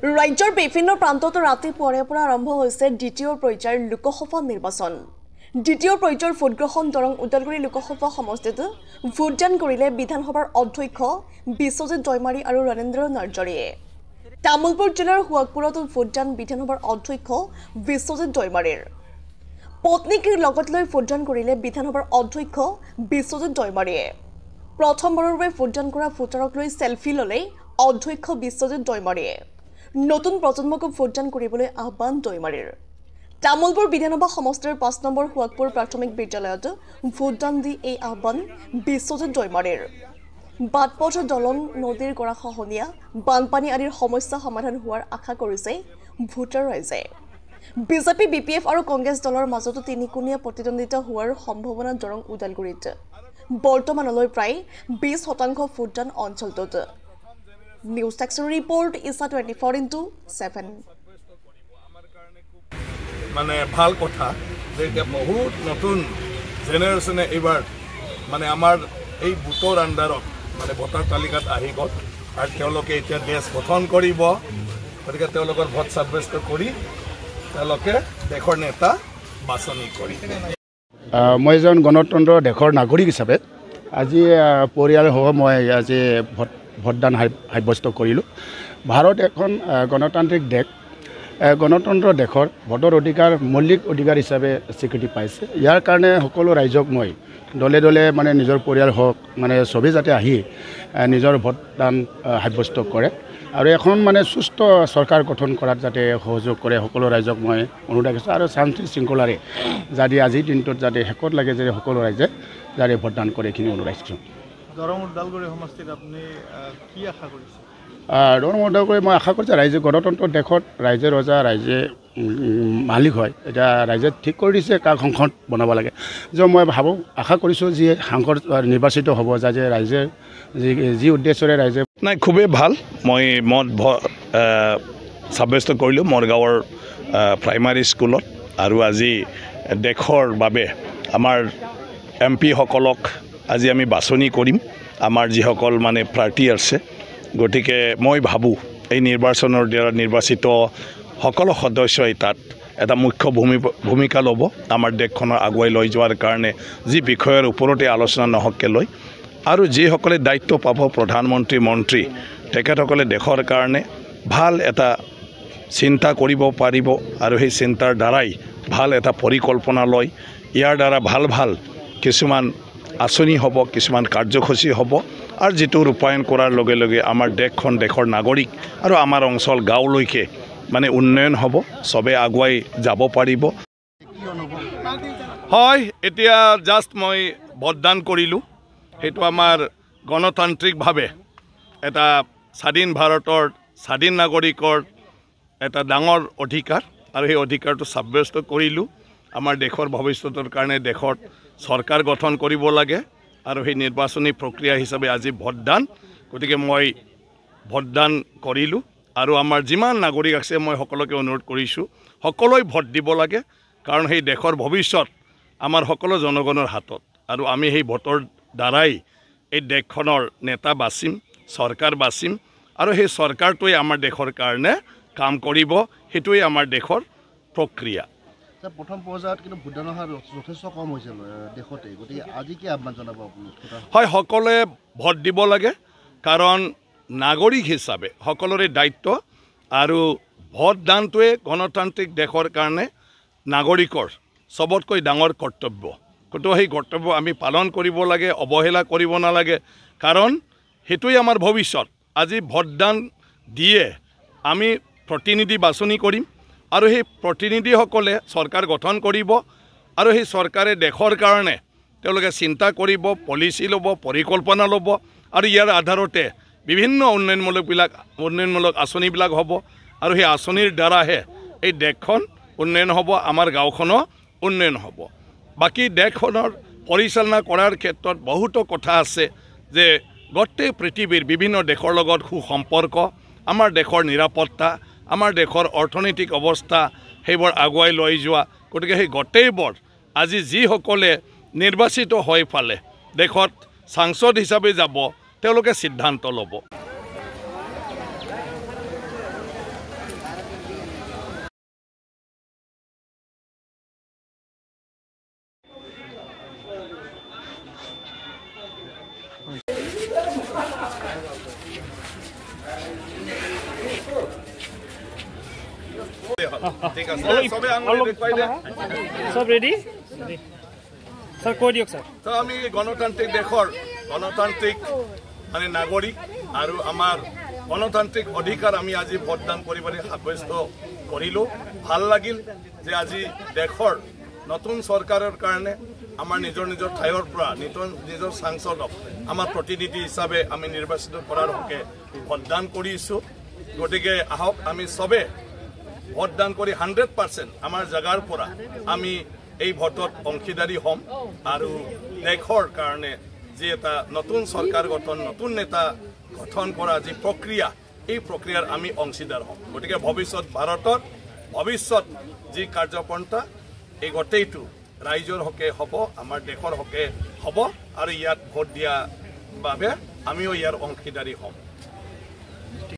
ৰাজ্যৰ বিভিন্ন প্ৰান্তত ৰাতিপুৱাৰে পৰা আৰম্ভ হৈছে দ্বিতীয় পৰ্যায়ৰ লোকসভা নিৰ্বাচন। দ্বিতীয় পৰ্যায়ৰ ভোটগ্ৰহণ দৰং ওদালগুৰি লোকসভা সমষ্টিত ভোটদান কৰিলে বিধানসভাৰ অধ্যক্ষ বিশ্বজিৎ দৈমাৰী আৰু ৰণেন্দ্ৰ নাৰ্জাৰীয়ে। তামুলপুৰ জিলাৰ হুৱাকপুৰত ভোটদান বিধানসভাৰ অধ্যক্ষ বিশ্বজিৎ দৈমাৰীৰ। পত্নীক লগত লৈ ভোটদান কৰিলে বিধানসভাৰ অধ্যক্ষ বিশ্বজিৎ দৈমাৰীয়ে। প্ৰথমবাৰৰ বাবে ভোটদান কৰা ভোটাৰক লৈ চেলফি ল'লে অধ্যক্ষ বিশ্বজিৎ দৈমাৰীয়ে। নতুন প্ৰজন্মক ভোটদান কৰিবলৈ আহ্বান দৈমাৰীৰ। তামুলপুৰ বিধানসভা সমষ্টিৰ ৫ নম্বৰ হুৱাকপুৰ প্ৰাথমিক বিদ্যালয়ত ভোটদান দি এই আহ্বান বিশ্বজিৎ দৈমাৰীৰ। বাটপথ দলং নদীৰ গৰাখহনীয়া বানপানী আদিৰ সমস্যা সমাধান হোৱাৰ আশা কৰিছে ভোটাৰ ৰাইজে। বিজেপি বিপিএফ আৰু কংগ্ৰেছ দলৰ মাজত তিনিকোণীয়া প্ৰতিদ্বন্দ্বিতা হোৱাৰ সম্ভাৱনা দৰং ওদালগুৰিত। বৰ্তমানলৈ প্ৰায় ২০% ভোটদান অঞ্চলটোত। নিউজ টেক্সৰ ৰিপৰ্ট ইছা 24x7। মানে ভাল কথা যে এতিয়া বহুত নতুন জেনেৰেশ্যনে এইবাৰ মানে আমাৰ এই ভোটৰ আণ্ডাৰত মানে ভোটাৰ তালিকাত আহি গ'ল আৰু তেওঁলোকে এতিয়া দেশ গঠন কৰিব। গতিকে তেওঁলোকৰ ভোট সাব্যস্ত কৰি তেওঁলোকে দেশৰ নেতা বাছনি কৰিব। মই এজন গণতন্ত্ৰ দেশৰ নাগৰিক হিচাপে আজি পৰিয়ালসহ মই আজি ভোটদান সাব্যস্ত কৰিলোঁ। ভাৰত এখন গণতান্ত্ৰিক দেশ। গণতন্ত্ৰ দেশৰ ভোটৰ অধিকাৰ মৌলিক অধিকাৰ হিচাপে স্বীকৃতি পাইছে। ইয়াৰ কাৰণে সকলো ৰাইজক মই দলে দলে মানে নিজৰ পৰিয়াল হওক মানে চবেই যাতে আহি নিজৰ ভোটদান সাব্যস্ত কৰে আৰু এখন মানে সুস্থ চৰকাৰ গঠন কৰাত যাতে সহযোগ কৰে সকলো ৰাইজক মই অনুৰোধ কৰিছোঁ আৰু শান্তি শৃংখলাৰে যাতে আজিৰ দিনটোত যাতে শেষত লাগে যে সকলো ৰাইজে যাতে ভোটদান কৰে এইখিনি অনুৰোধ ৰাখিছোঁ। দৰং ওদালগুৰি সমষ্টিত আপুনি কি আশা কৰিছে? দৰং ওদালগুৰি মই আশা কৰিছোঁ ৰাইজে গণতন্ত্ৰ দেশত ৰাইজে ৰজা ৰাইজে মালিক হয়। এতিয়া ৰাইজে ঠিক কৰি দিছে কাক সংসদ বনাব লাগে। যে মই ভাবোঁ আশা কৰিছোঁ যি সাংসদ নিৰ্বাচিত হ'ব যাতে ৰাইজে যি উদ্দেশ্যৰে ৰাইজে নাই খুবেই ভাল। মই মত সাব্যস্ত কৰিলোঁ মোৰ গাঁৱৰ প্ৰাইমাৰী স্কুলত আৰু আজি দেশৰ বাবে আমাৰ MP সকলক আজি আমি বাছনি কৰিম আমাৰ যিসকল মানে প্ৰাৰ্থী আছে। গতিকে মই ভাবোঁ এই নিৰ্বাচনৰ দ্বাৰা নিৰ্বাচিত সকলো সদস্যই তাত এটা মুখ্য ভূমিকা ল'ব আমাৰ দেশখনৰ আগুৱাই লৈ যোৱাৰ কাৰণে যি বিষয়ৰ ওপৰতে আলোচনা নহওককে লৈ আৰু যিসকলে দায়িত্ব পাব প্ৰধানমন্ত্ৰী মন্ত্ৰী তেখেতসকলে দেশৰ কাৰণে ভাল এটা চিন্তা কৰিব পাৰিব আৰু সেই চিন্তাৰ দ্বাৰাই ভাল এটা পৰিকল্পনা লয় ইয়াৰ দ্বাৰা ভাল ভাল কিছুমান আঁচনি হ'ব কিছুমান কাৰ্যসূচী হ'ব আৰু যিটো ৰূপায়ণ কৰাৰ লগে লগে আমাৰ দেশখন দেশৰ নাগৰিক আৰু আমাৰ অঞ্চল গাঁৱলৈকে মানে উন্নয়ন হ'ব চবে আগুৱাই যাব পাৰিব। হয় এতিয়া জাষ্ট মই ভোটদান কৰিলোঁ। সেইটো আমাৰ গণতান্ত্ৰিকভাৱে এটা স্বাধীন ভাৰতৰ স্বাধীন নাগৰিকৰ এটা ডাঙৰ অধিকাৰ আৰু সেই অধিকাৰটো সাব্যস্ত কৰিলোঁ। আমাৰ দেশৰ ভৱিষ্যতৰ কাৰণে দেশত চৰকাৰ গঠন কৰিব লাগে আৰু সেই নিৰ্বাচনী প্ৰক্ৰিয়া হিচাপে আজি ভোটদান। গতিকে মই ভোটদান কৰিলোঁ আৰু আমাৰ যিমান নাগৰিক আছে মই সকলোকে অনুৰোধ কৰিছোঁ সকলোৱে ভোট দিব লাগে কাৰণ সেই দেশৰ ভৱিষ্যত আমাৰ সকলো জনগণৰ হাতত আৰু আমি সেই ভোটৰ দ্বাৰাই এই দেশখনৰ নেতা বাচিম চৰকাৰ বাচিম আৰু সেই চৰকাৰটোৱে আমাৰ দেশৰ কাৰণে কাম কৰিব। সেইটোৱে আমাৰ দেশৰ প্ৰক্ৰিয়া। প্ৰথম পৰ্যায়ত কিন্তু ভোটদানৰ হাৰ যথেষ্ট কম হৈছে দেশতে। গতিকে আজি কি আহ্বান জনাব আপুনি? হয় সকলোৱে ভোট দিব লাগে কাৰণ নাগৰিক হিচাপে সকলোৰে দায়িত্ব আৰু ভোটদানটোৱে গণতান্ত্ৰিক দেশৰ কাৰণে নাগৰিকৰ চবতকৈ ডাঙৰ কৰ্তব্য। গতিকে সেই কৰ্তব্য আমি পালন কৰিব লাগে অৱহেলা কৰিব নালাগে কাৰণ সেইটোৱে আমাৰ ভৱিষ্যত। আজি ভোটদান দিয়ে আমি প্ৰতিনিধি বাছনি কৰিম আৰু সেই প্ৰতিনিধিসকলে চৰকাৰ গঠন কৰিব আৰু সেই চৰকাৰে দেশৰ কাৰণে তেওঁলোকে চিন্তা কৰিব পলিচি ল'ব পৰিকল্পনা ল'ব আৰু ইয়াৰ আধাৰতে বিভিন্ন উন্নয়নমূলক আঁচনিবিলাক হ'ব আৰু সেই আঁচনিৰ দ্বাৰাহে এই দেশখন উন্নয়ন হ'ব আমাৰ গাঁওখনো উন্নয়ন হ'ব। বাকী দেশখনৰ পৰিচালনা কৰাৰ ক্ষেত্ৰত বহুতো কথা আছে যে গোটেই পৃথিৱীৰ বিভিন্ন দেশৰ লগত সুসম্পৰ্ক আমাৰ দেশৰ নিৰাপত্তা আমাৰ দেশৰ অৰ্থনৈতিক অৱস্থা সেইবোৰ আগুৱাই লৈ যোৱা। গতিকে সেই গোটেইবোৰ আজি যিসকলে নিৰ্বাচিত হৈ পালে দেশত সাংসদ হিচাপে যাব তেওঁলোকে সিদ্ধান্ত ল'ব। ঠিক আছে সবে আঙুলি দেখুৱাই দে সব ৰেডি স্যাৰ কৈ দিয়ক স্যাৰ তো আমি গণতান্ত্ৰিক দেশৰ গণতান্ত্ৰিক মানে নাগৰিক আৰু আমাৰ গণতান্ত্ৰিক অধিকাৰ আমি আজি ভোটদান কৰিবলৈ সাব্যস্ত কৰিলোঁ ভাল লাগিল যে আজি দেশৰ নতুন চৰকাৰৰ কাৰণে আমাৰ নিজৰ নিজৰ ঠাইৰ পৰা নিজৰ সাংসদক আমাৰ প্ৰতিনিধি হিচাপে আমি নিৰ্বাচিত কৰাৰ হকে ভোটদান কৰিছোঁ গতিকে আহক আমি সবে ভোটদান কৰি 100% আমাৰ জাগাৰ পৰা আমি এই ভোটত অংশীদাৰী হ'ম আৰু দেশৰ কাৰণে যে এটা নতুন চৰকাৰ গঠন নতুন নেতা গঠন কৰা যি প্ৰক্ৰিয়া এই প্ৰক্ৰিয়াৰ আমি অংশীদাৰ হ'ম গতিকে ভৱিষ্যত ভাৰতৰ ভৱিষ্যত যি কাৰ্যপন্থা এই গোটেইটো ৰাইজৰ হকে হ'ব আমাৰ দেশৰ হকে হ'ব আৰু ইয়াত ভোট দিয়া বাবে আমিও ইয়াৰ অংশীদাৰী হ'ম